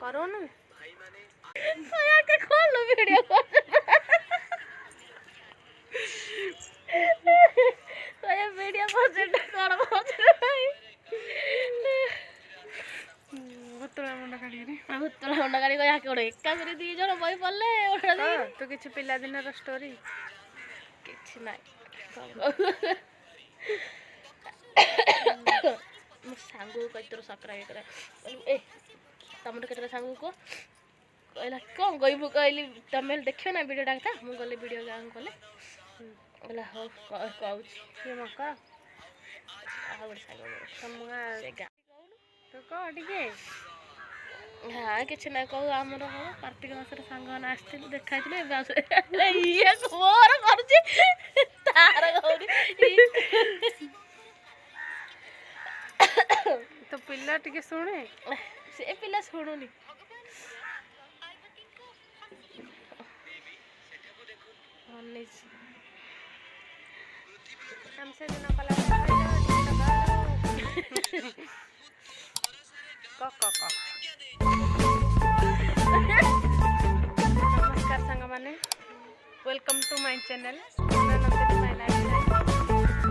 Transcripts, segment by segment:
करोनु या के खोल लो वीडियो तो ये वीडियो को सेट कर भूतला मुंडा काढी भूतला मुंडा काढी या के ओडे एका करे दी जण बई पड़ले ओडा दी तू किछि पिला दिन रो स्टोरी किछि नाही मो सांगू कइतर सब्सक्राइब करे ए तमरे केतरा सांगू को कहला कौन गइबू कहली तमेल देखियो ना वीडियो डाकता मु गले वीडियो गान कले कहला हो कहू ये मका आउर सांगू तमगा से गा तो को डिगे हाँ किसी ना कहू आमर हम कार्तिक मासरे सांगने आसती देखाई ये मोर कर तार गौरी तो पिला टिके सुने से पिला शुणुनी हमसे दिन कला नमस्कार संग माने welcome to my channel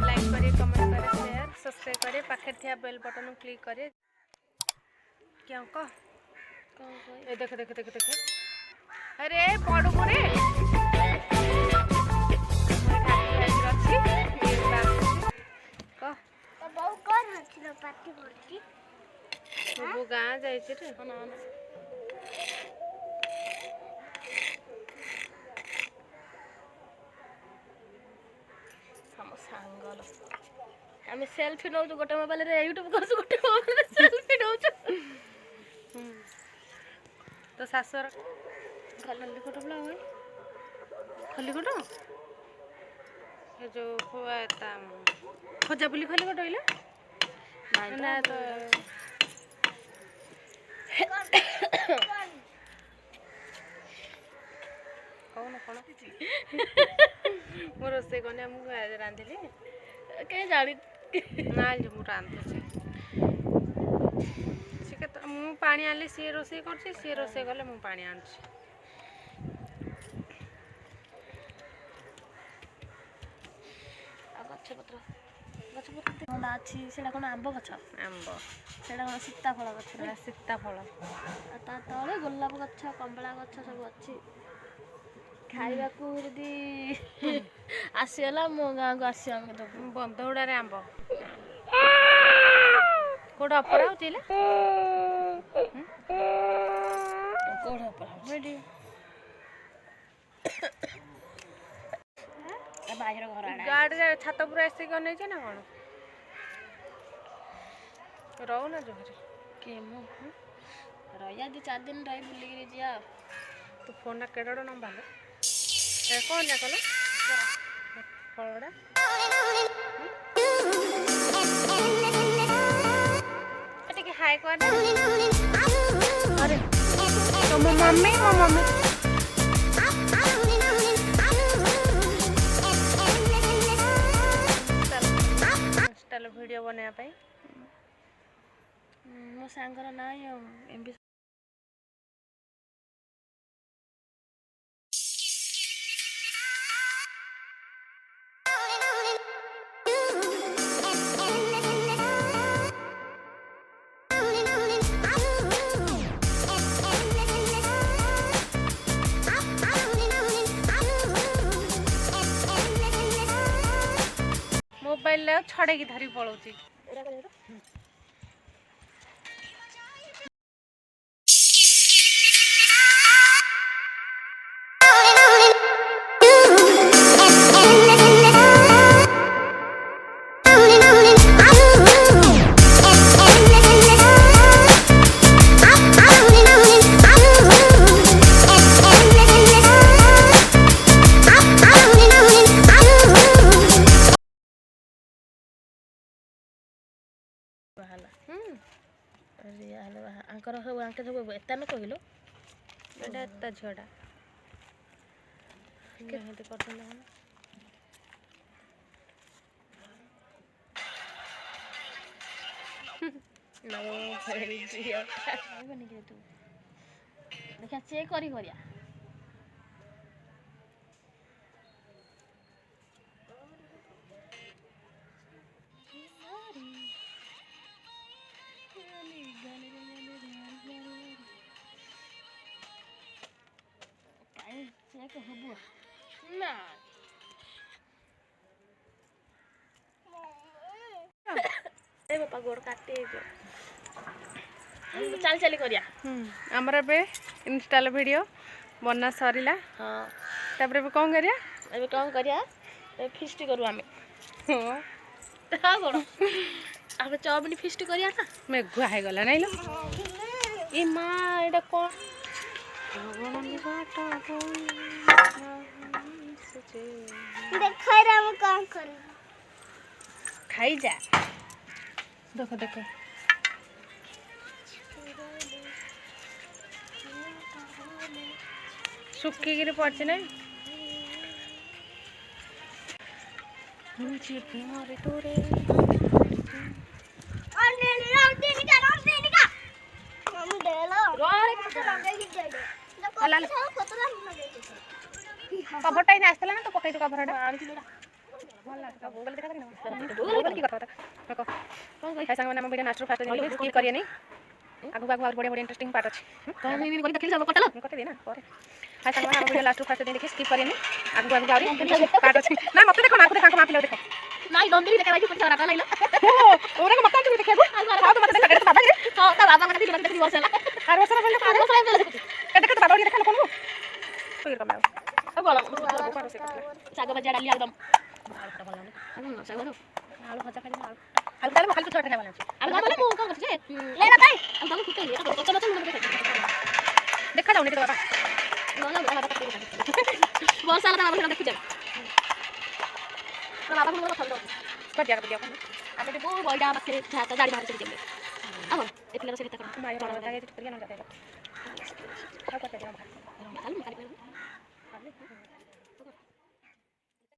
like करिए कमेंट करिए शेयर सब्सक्राइब करिए पाखे थिया बेल बटन क्लिक करिए क्यों को ए देख देख देख देख अरे पड़ो रे वो गाँ जाए आम सेल्फी नौ गोटे मोबाइल यूट्यूब कर गोटे मोबाइल सेल्फी नौ तो शाशुर खलिकोट बोला खलिकोट ये जो हुआ खोजा बुली खलिकोट होइला ना तो कौन कौन मो रोसे कने मु रांधिली कहीं जानी ना जो मु रांधुची से के मु पानी आले से रोसे करछि से रोसे गले मु पानी आनछि गछपत्र कौन अच्छी से आंब गछ आंब से सीताफल गछ सीताफल तले गोलाप गछ कमला गछ सब अच्छी खाइबा को यदि आसीगला मो गाँ को आसी आम बंधुड़ा आंब कोड़ा अपरा होती कोड़ा अपरा बाहर घर गाड़ी छात पूरा ऐसे नहीं ना कौन रहो ना जो के मु रहिया 2-4 दिन रही बुलिक जा तू फोन ना केड़ो नंबर कौन जा कल फलड़ा टिके हाय कर अरे तो मो मम्मी चल वीडियो बनाया पाई मो सांगर ना एमबी मोबाइल छड़े की धरी पड़ोची सब आंके सब एता न कहलो एटा एता झड़ा केते करथन ना नमो फरेजी बनी के तू देखिया चेक करी करिया चेक हबो ना ए बापा गोड़ काटे चल चली करिया आमर ए इनस्टॉल वीडियो बना सरिला हाँ तापर ए कौन करिया अबे कौन करिया ए फिस्ट करू आमे हाँ हाँ गोड़ आबे चाउमिन फिस्ट करिया ना मेघुआ है गला नहीं लो ए मां एटा कौन देखो रे हम काम करी खाई जा देखो देखो सुखी गिरी पड़ছে না मुझे प्यार तोरे और ले ले राम देनी का हम दे लो रोरे तो लगे ही दे दे अला कतरा लगे कवर टाइम आस्तला ना तो पकाई तो कवर टा ଭଲ ଲାଗୁଛି ଗೂಗಲ್ ଦେଖା କରିନା ଗೂगल की करता देखो कौन कहि संग नाम वीडियो नास्टर फास्ट देनी स्किप करिए नहीं आगु आगु और बढ़िया बढ़िया इंटरेस्टिंग पार्ट अछि कौन नहीं कोई देखिल सब कटलो कटे दे ना करे हाय संग नाम वीडियो लास्ट फास्ट देनी देखि स्किप करिए नहीं आगु आगु और पार्ट अछि ना मत देखो ना को देखा को माफी लो देखो नहीं दंदरी देखा भाई कुछ रखा लाइलो ओरे को मत देखो हां तो मत देखा तो बाबा रे हां ता बाबा का देखि देखि वर्ष ला आर वर्ष पहले आरो सब देखो देखो तो बाबा रे देखा कोन तो ये कमाओ अब बोलो साग बजा डाली एकदम साग दो आलू भजा खाली आलू डाल खाली छोटा खाना अछि अब बोले मु का करछे ले ना ताई अब तो कुछ ले तो चलो चलो देखा जाऊ नहीं तो बाबा ना ना वर्ष ला बाबा देखि जा बाबा को खंडो कर दिया कर दिया आबे वो बॉयडा बसे जाता गाड़ी बाहर चली जाए अब इतने से तक माय बड़ा ये तो करिया ना जाता है क्या करते हैं चल